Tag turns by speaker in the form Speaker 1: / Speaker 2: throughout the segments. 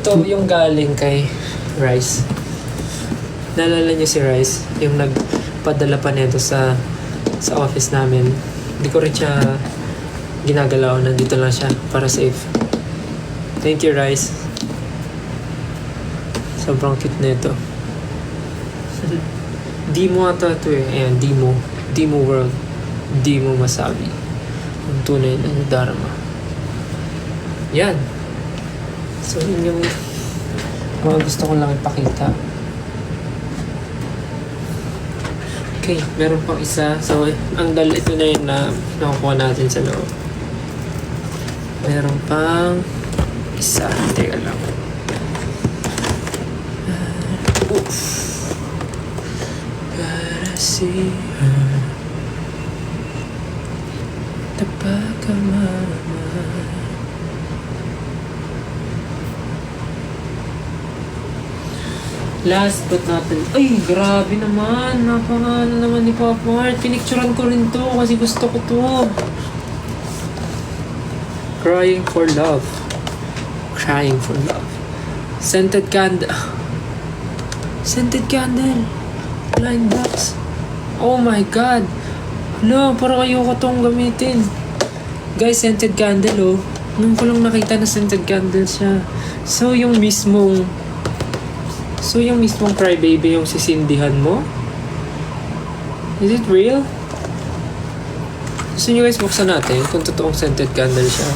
Speaker 1: Ito yung galing kay Rice. Naalala niyo si Rice? Yung nagpadala pa nito sa office namin. Hindi ko rin siya ginagalaw. Nandito lang siya para safe. Thank you, Rice. Sobrang cute na ito. Dimo ata ito eh. Ayan, Dimo. Dimo World. Dimo Masabi. Ang tunay na Dharma. Yan. So, yun yung mga gusto ko lang ipakita. Okay, meron pang isa. So, ito na yun na nakukuha natin sa loob. Meron pang isa. Teka lang. Oof. Para siya tapagkamama. Last but not least. Ay, grabe naman. Napangano naman ni Pop Mart. Pinicturean ko rin to kasi gusto ko to. Crying for love. Crying for love. Scented candle. Scented candle. Blind box. Oh my God. No, parang ayoko tong gamitin. Guys, scented candle oh. Nung ko lang nakita na scented candle siya. So, yung mismong crybaby yung sisindihan mo? Is it real? Gusto nyo guys buksan natin kung totoong scented candle siya.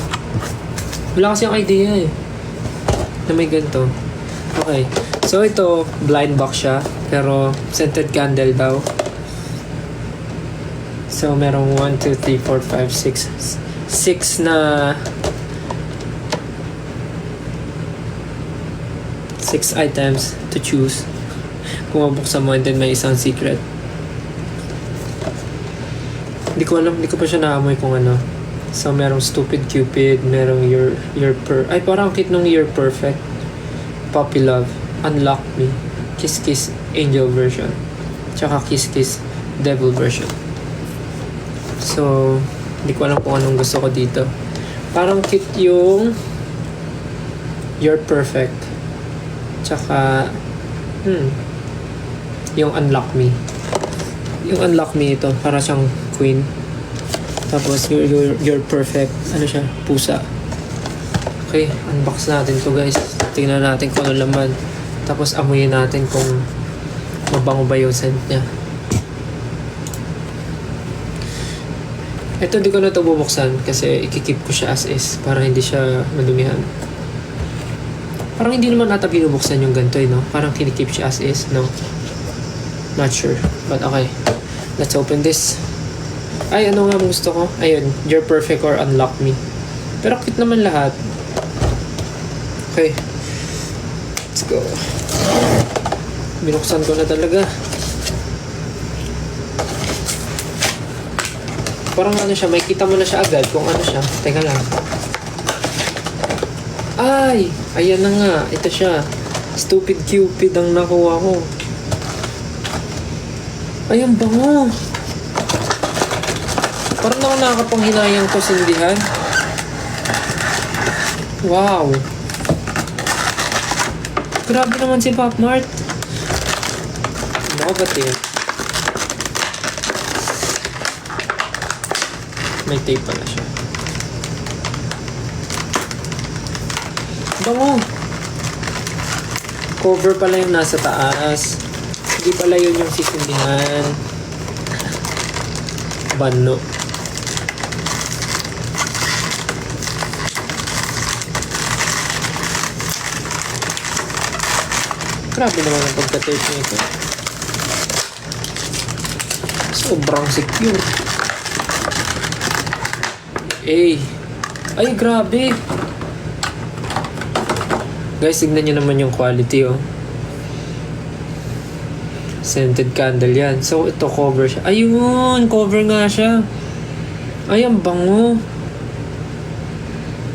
Speaker 1: Wala kasi ang idea eh. Na may ganito. Okay. So ito, blind box siya. Pero scented candle daw. So merong 1, 2, 3, 4, 5, 6 na 6 items to choose. Kung mabuksan mo and then may isang secret. Hindi ko alam, hindi ko pa siya naamoy kung ano. So merong Stupid Cupid, merong ay parang kit nung You're Perfect, Puppy Love, Unlock Me, Kiss Kiss Angel version, tsaka Kiss Kiss Devil version. So hindi ko alam kung anong gusto ko dito. Parang kit yung You're Perfect, tsaka yung Unlock Me. Yung Unlock Me ito para siyang queen. Tapos you're perfect. Ano siya? Pusa. Okay, unbox natin to guys. Tingnan natin kung ano laman. Tapos amuyin natin kung mabango ba yung scent niya. Ito di ko na ito bubuksan kasi ikikip ko siya as is para hindi siya madumihan. Parang hindi naman nata binubuksan yung ganito eh, no? Parang kinikip siya as is, no? Not sure. But okay. Let's open this. Ay, ano nga gusto ko? Ayun, You're Perfect or Unlock Me. Pero cute naman lahat. Okay. Let's go. Binuksan ko na talaga. Parang ano siya, may kita mo na siya agad kung ano siya. Teka lang. Ay! Ayan na nga. Ito siya. Stupid Cupid ang nakuha ko. Ay, ang bango. Parang naman nakakapanghinayang to sindihan. Wow. Grabe naman si Pop Mart. Innovative. May tape pala siya. Bango. Cover pala yung nasa taas. Hindi pala yun yung sisindihan. Bano. Grabe naman ang pagka-tape nito. Sobrang secure. Ay, grabe. Guys, tignan nyo naman yung quality, oh. Scented candle yan. So, ito cover siya. Ayun! Cover nga siya. Ay, ang bango.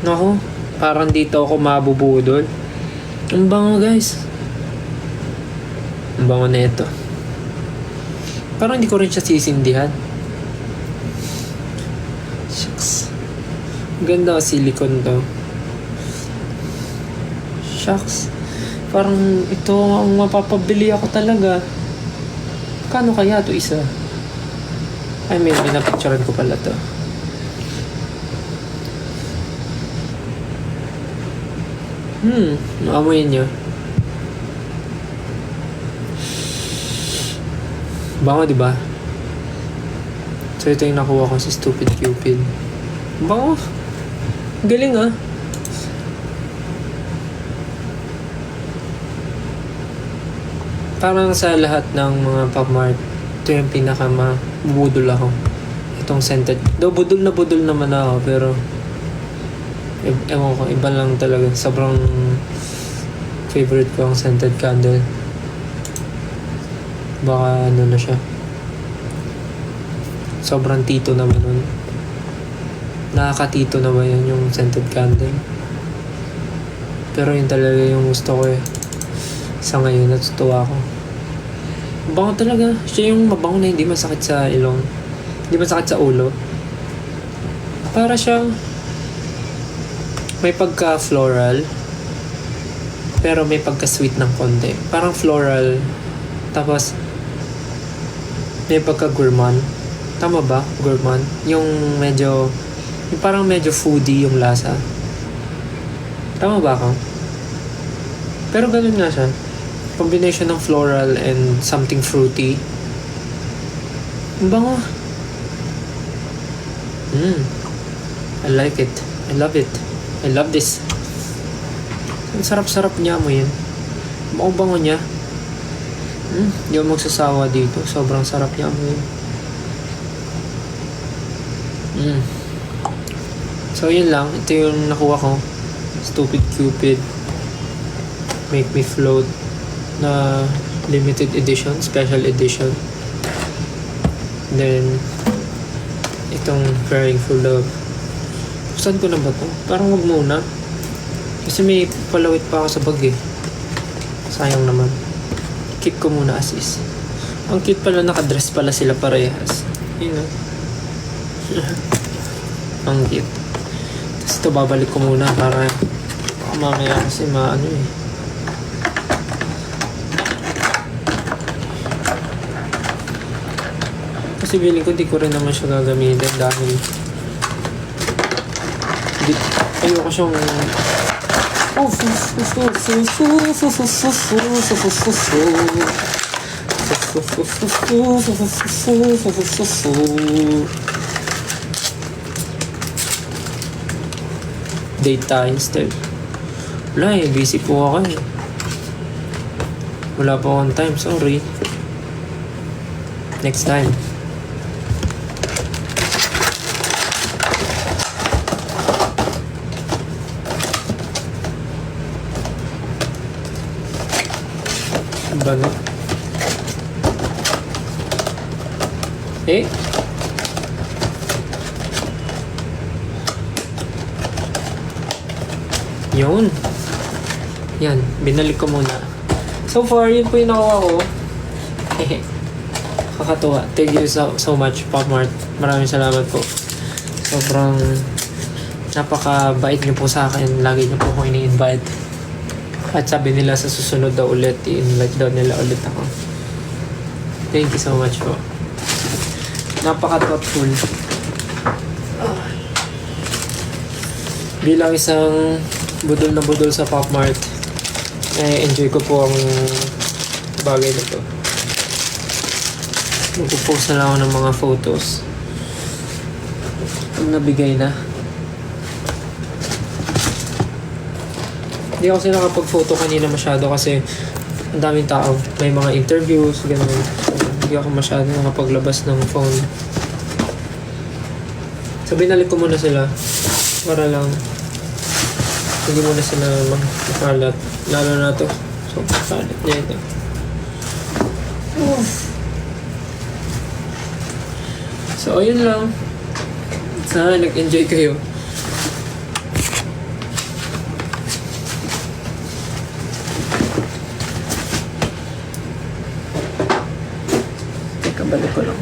Speaker 1: Naku, parang dito ako mabubudol. Ang bango, guys. Ang bango na ito. Parang hindi ko rin siya sisindihan. Shucks. Ganda, silicone to. Shucks. Parang ito ang mapapabili ako talaga. Kano kaya to isa? I mean, pinapicturean ko pala to. Naamoy niyo. Bango, di ba? So, ito yung nakuha ko sa Stupid Cupid. Bango. Galing ah. Parang sa lahat ng mga Pop Mart, ito yung mabudol ako. Itong scented. Though budol naman ako, pero ewan ko, iba lang talaga. Sobrang favorite ko ang scented candle. Baka ano na siya. Sobrang tito naman nun. Nakakatito naman yan yung scented candle. Pero yun talaga yung gusto ko eh. Sa ngayon, natutuwa ako. Mabango talaga. Siya yung mabango na hindi masakit sa ilong. Hindi masakit sa ulo. Para siyang may pagka-floral. Pero may pagka-sweet ng konti. Parang floral. Tapos may pagka-gourmand. Tama ba? Gourmand? Yung parang medyo foodie yung lasa. Tama ba ako? Pero ganun nga siya. Combination ng floral and something fruity. Ang bango. I like it. I love it. I love this. Ang sarap-sarap niya mo yun. Bango-bango niya. Hindi ako magsasawa dito. Sobrang sarap niya mo yun. So yun lang. Ito yung nakuha ko. Stupid Cupid. Make Me Float na limited edition, special edition. Then itong Crying for Love. Saan ko na ba to? Parang wag muna. Kasi may palawit pa ako sa bag eh. Sayang naman. Keep ko muna as is. Ang cute pala, nakadress pala sila parehas. Yun know? Ang cute. Tapos ito babalik ko muna para mamaya kasi maano eh. Kasi feeling ko di ko rin naman siya gagamitin dahil ayoko siyang date tayo instead. Wala eh, busy po ako eh. Wala pa akong time, sorry. Next time. Bago. Eh? Yun. Yan. Binalik ko muna. So far, yun po yung nakuha ko. Kakatuwa. Thank you so much, Pop Mart. Maraming salamat po. Sobrang napakabait niyo po sa akin. Lagi niyo po ako ini-invite. At sabi nila sa susunod daw ulit, i-invite daw nila ulit ako. Thank you so much po. Napaka-thoughtful. Bilang isang budol na budol sa Pop Mart, enjoy ko po ang bagay na to. Magpo-post na lang ako ng mga photos. Pag nabigay na. Hindi ako sila nakapag-photo kanina masyado kasi ang daming tao. May mga interviews, gano'n. So, hindi ako masyado nakapaglabas ng phone. So, binalik ko muna sila para lang hindi muna sila magkalat. Lalo na to. So, kalit niya ito. So, ayun lang. Sana nag-enjoy kayo. Balik ko lang.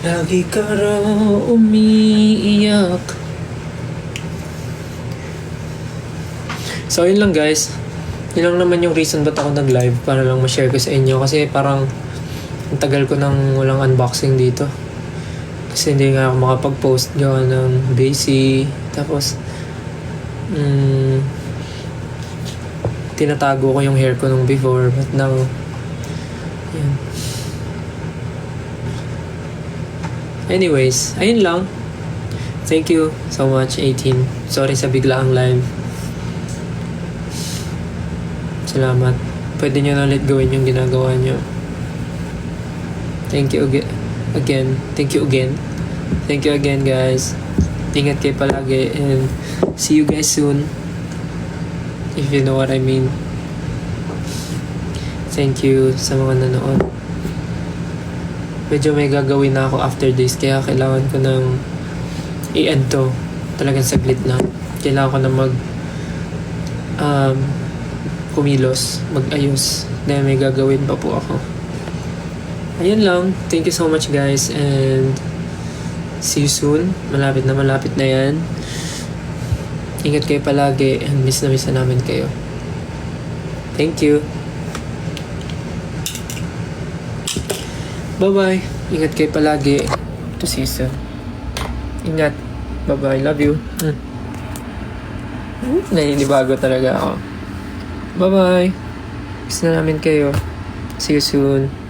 Speaker 1: Lagi ka raw umiiyak. So yun lang guys. Yun lang naman yung reason ba't ako nag-live, para lang ma-share ko sa inyo. Kasi parang ang tagal ko nang walang unboxing dito. Kasi hindi nga ako makapag-post gawa ng busy. Tapos tinatago ko yung hair ko nung before, but now yan. Anyways, ayun lang. Thank you so much, 18. Sorry sa biglaang live. Salamat. Pwede nyo na ulit gawin yung ginagawa nyo. Thank you again. Thank you again. Thank you again, guys. Ingat kayo palagi and see you guys soon. If you know what I mean. Thank you sa mga nanood. Medyo may gagawin na ako after this, kaya kailangan ko ng i-end to. Talagang saglit lang. Kailangan ko na kumilos, mag-ayos. Dahil may gagawin pa po ako. Ayun lang. Thank you so much guys and see you soon. Malapit na yan. Ingat kayo palagi and miss na namin kayo. Thank you. Bye-bye. Ingat kayo palagi. To see you soon. Ingat. Bye-bye. Love you. Naninibago talaga ako. Bye-bye. Miss na namin kayo. See you soon.